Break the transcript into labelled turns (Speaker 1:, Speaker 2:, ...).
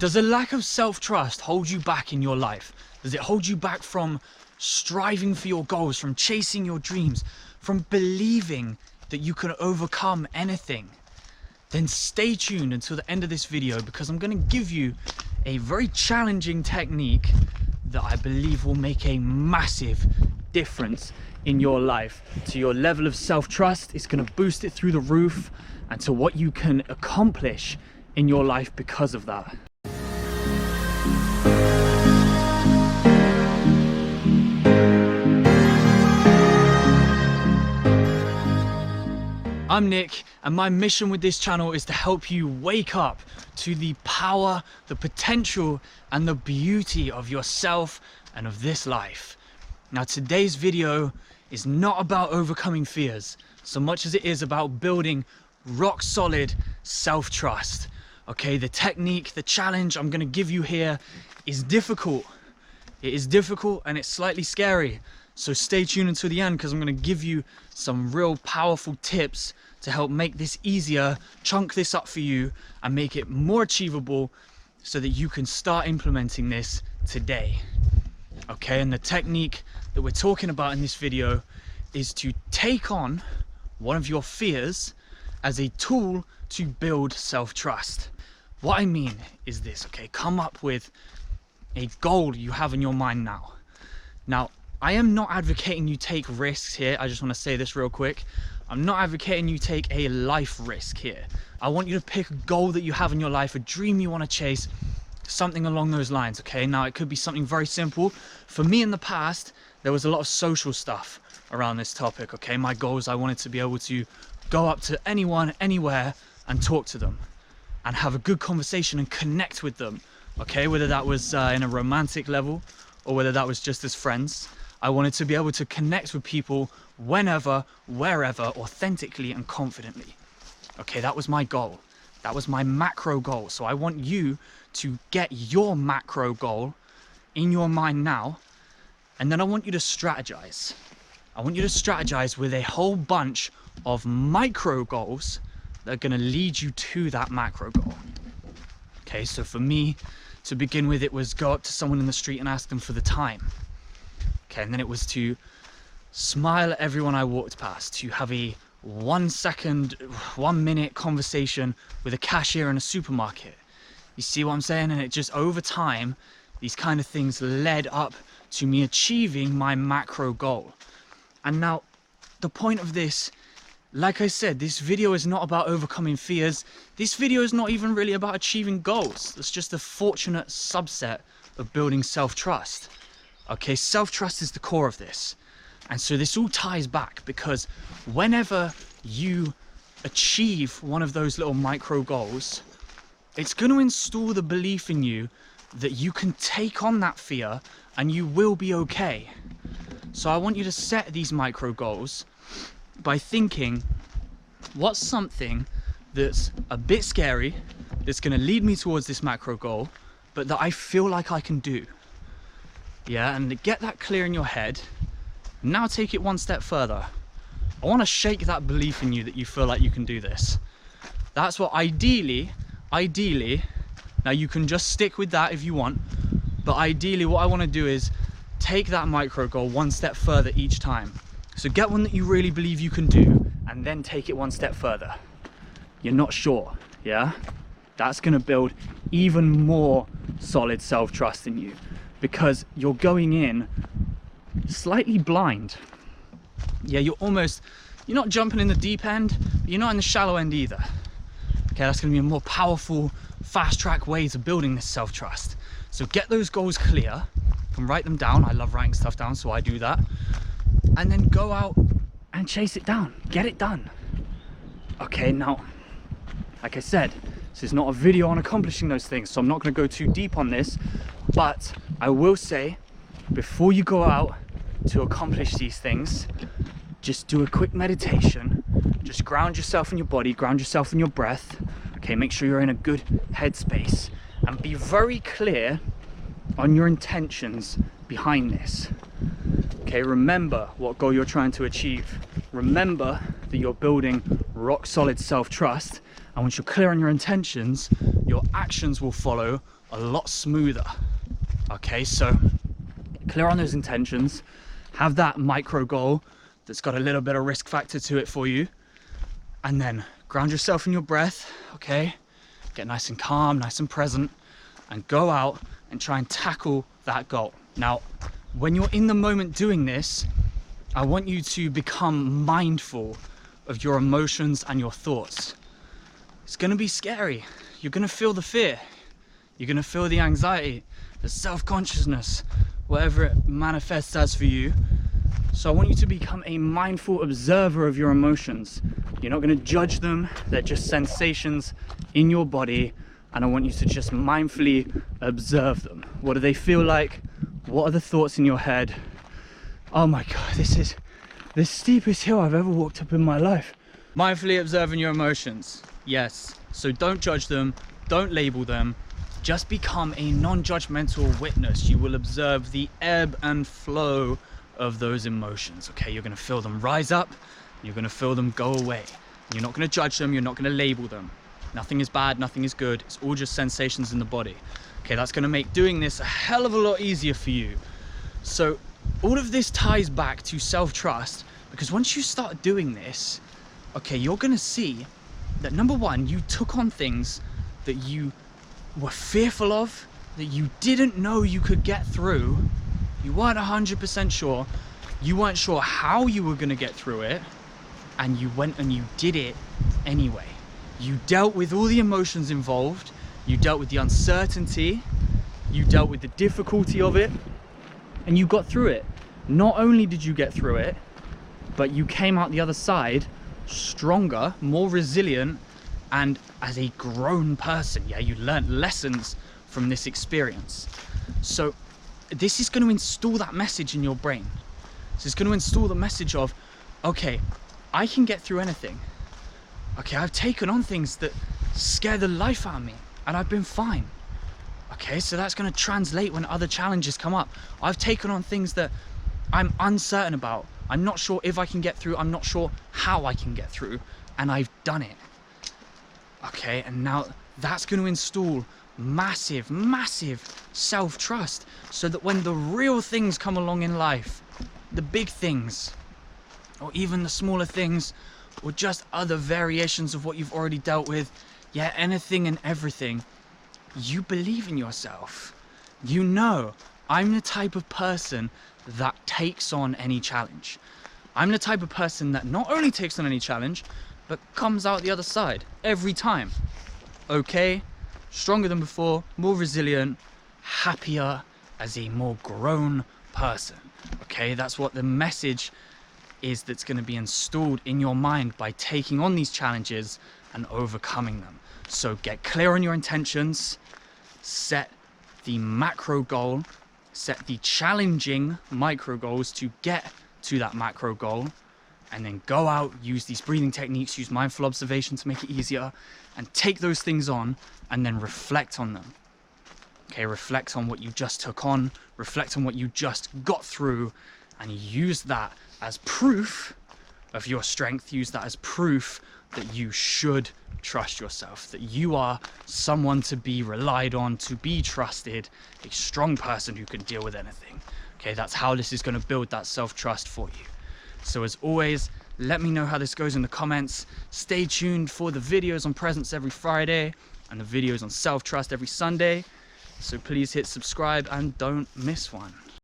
Speaker 1: does a lack of self-trust hold you back in your life? Does it hold you back from striving for your goals, from chasing your dreams, from believing that you can overcome anything? Then stay tuned until the end of this video, because I'm going to give you a very challenging technique that I believe will make a massive difference in your life, to your level of self-trust. It's going to boost it through the roof, and to what you can accomplish in your life because of that. I'm Nick, and my mission with this channel is to help you wake up to the power, the potential, and the beauty of yourself and of this life. Now, today's video is not about overcoming fears so much as it is about building rock solid self-trust. Okay, the technique, the challenge I'm going to give you here is difficult. It is difficult and it's slightly scary. So stay tuned until the end, because I'm going to give you some real powerful tips to help make this easier, chunk this up for you, and make it more achievable so that you can start implementing this today. Okay, and the technique that we're talking about in this video is to take on one of your fears as a tool to build self-trust. What I mean is this, okay? Come up with a goal you have in your mind now. Now, I am not advocating you take risks here. I just want to say this real quick. I'm not advocating you take a life risk here. I want you to pick a goal that you have in your life, a dream you want to chase, something along those lines, okay? Now, it could be something very simple. For me in the past, there was a lot of social stuff around this topic, okay? My goals, I wanted to be able to go up to anyone, anywhere, and talk to them and have a good conversation and connect with them, okay? Whether that was in a romantic level or whether that was just as friends. I wanted to be able to connect with people whenever, wherever, authentically and confidently. Okay, that was my goal. That was my macro goal. So I want you to get your macro goal in your mind now, and then I want you to strategize. I want you to strategize with a whole bunch of micro goals that are going to lead you to that macro goal. Okay, so for me, to begin with, it was go up to someone in the street and ask them for the time. Okay, and then it was to smile at everyone I walked past, to have a 1 minute conversation with a cashier in a supermarket. You see what I'm saying? And it just, over time, these kind of things led up to me achieving my macro goal. And now, the point of this, like I said, this video is not about overcoming fears. This video is not even really about achieving goals. It's just a fortunate subset of building self-trust. Okay, self-trust is the core of this. And so this all ties back, because whenever you achieve one of those little micro goals, it's going to install the belief in you that you can take on that fear and you will be okay. So I want you to set these micro goals by thinking, what's something that's a bit scary, that's going to lead me towards this macro goal, but that I feel like I can do. Yeah, and to get that clear in your head, now take it one step further. I want to shake that belief in you that you feel like you can do this. That's what ideally, now you can just stick with that if you want, but ideally what I want to do is take that micro goal one step further each time. So get one that you really believe you can do, and then take it one step further. You're not sure, yeah? That's going to build even more solid self-trust in you, because you're going in slightly blind. Yeah, you're not jumping in the deep end, but you're not in the shallow end either. Okay, that's going to be a more powerful, fast-track way to building this self-trust. So get those goals clear, and write them down. I love writing stuff down, so I do that. And then go out and chase it down. Get it done. Okay, now, like I said, this is not a video on accomplishing those things, so I'm not going to go too deep on this. But I will say, before you go out to accomplish these things, just do a quick meditation. Just ground yourself in your body, ground yourself in your breath. Okay, make sure you're in a good headspace, and be very clear on your intentions behind this. Okay, remember what goal you're trying to achieve. Remember that you're building rock solid self-trust, and once you're clear on your intentions, you're your actions will follow a lot smoother. Okay, so clear on those intentions, have that micro goal that's got a little bit of risk factor to it for you, and then ground yourself in your breath, okay? Get nice and calm, nice and present, and go out and try and tackle that goal. Now, when you're in the moment doing this, I want you to become mindful of your emotions and your thoughts. It's gonna be scary. You're gonna feel the fear. You're gonna feel the anxiety, the self-consciousness, whatever it manifests as for you. So I want you to become a mindful observer of your emotions. You're not gonna judge them. They're just sensations in your body. And I want you to just mindfully observe them. What do they feel like? What are the thoughts in your head? Oh my God, this is the steepest hill I've ever walked up in my life. Mindfully observing your emotions. Yes, so don't judge them, don't label them. Just become a non-judgmental witness. You will observe the ebb and flow of those emotions, okay? You're gonna feel them rise up, you're gonna feel them go away. You're not gonna judge them, you're not gonna label them. Nothing is bad, nothing is good. It's all just sensations in the body. Okay, that's gonna make doing this a hell of a lot easier for you. So all of this ties back to self-trust, because once you start doing this, okay, you're gonna see that number one, you took on things that you were fearful of, that you didn't know you could get through. You weren't 100% sure. You weren't sure how you were gonna get through it, and you went and you did it anyway. You dealt with all the emotions involved, you dealt with the uncertainty, you dealt with the difficulty of it, and you got through it. Not only did you get through it, but you came out the other side stronger, more resilient, and as a grown person. Yeah, you learned lessons from this experience. So this is going to install that message in your brain. So it's going to install the message of, okay, I can get through anything. Okay, I've taken on things that scare the life out of me, and I've been fine. Okay, so that's going to translate when other challenges come up. I've taken on things that I'm uncertain about. I'm not sure if I can get through. I'm not sure how I can get through, and I've done it. Okay, and now that's going to install massive, massive self-trust, so that when the real things come along in life, the big things, or even the smaller things, or just other variations of what you've already dealt with, yeah, anything and everything, you believe in yourself. You know, I'm the type of person that takes on any challenge. I'm the type of person that not only takes on any challenge, but comes out the other side every time. Okay, stronger than before, more resilient, happier as a more grown person. Okay, that's what the message is that's going to be installed in your mind by taking on these challenges and overcoming them. So get clear on your intentions, set the macro goal, set the challenging micro goals to get to that macro goal, and then go out, use these breathing techniques, use mindful observation to make it easier, and take those things on and then reflect on them. Okay, reflect on what you just took on, reflect on what you just got through, and use that as proof of your strength. Use that as proof that you should trust yourself, that you are someone to be relied on, to be trusted, a strong person who can deal with anything. Okay, that's how this is going to build that self-trust for you. So as always, let me know how this goes in the comments. Stay tuned for the videos on presence every Friday and the videos on self-trust every Sunday. So please hit subscribe and don't miss one.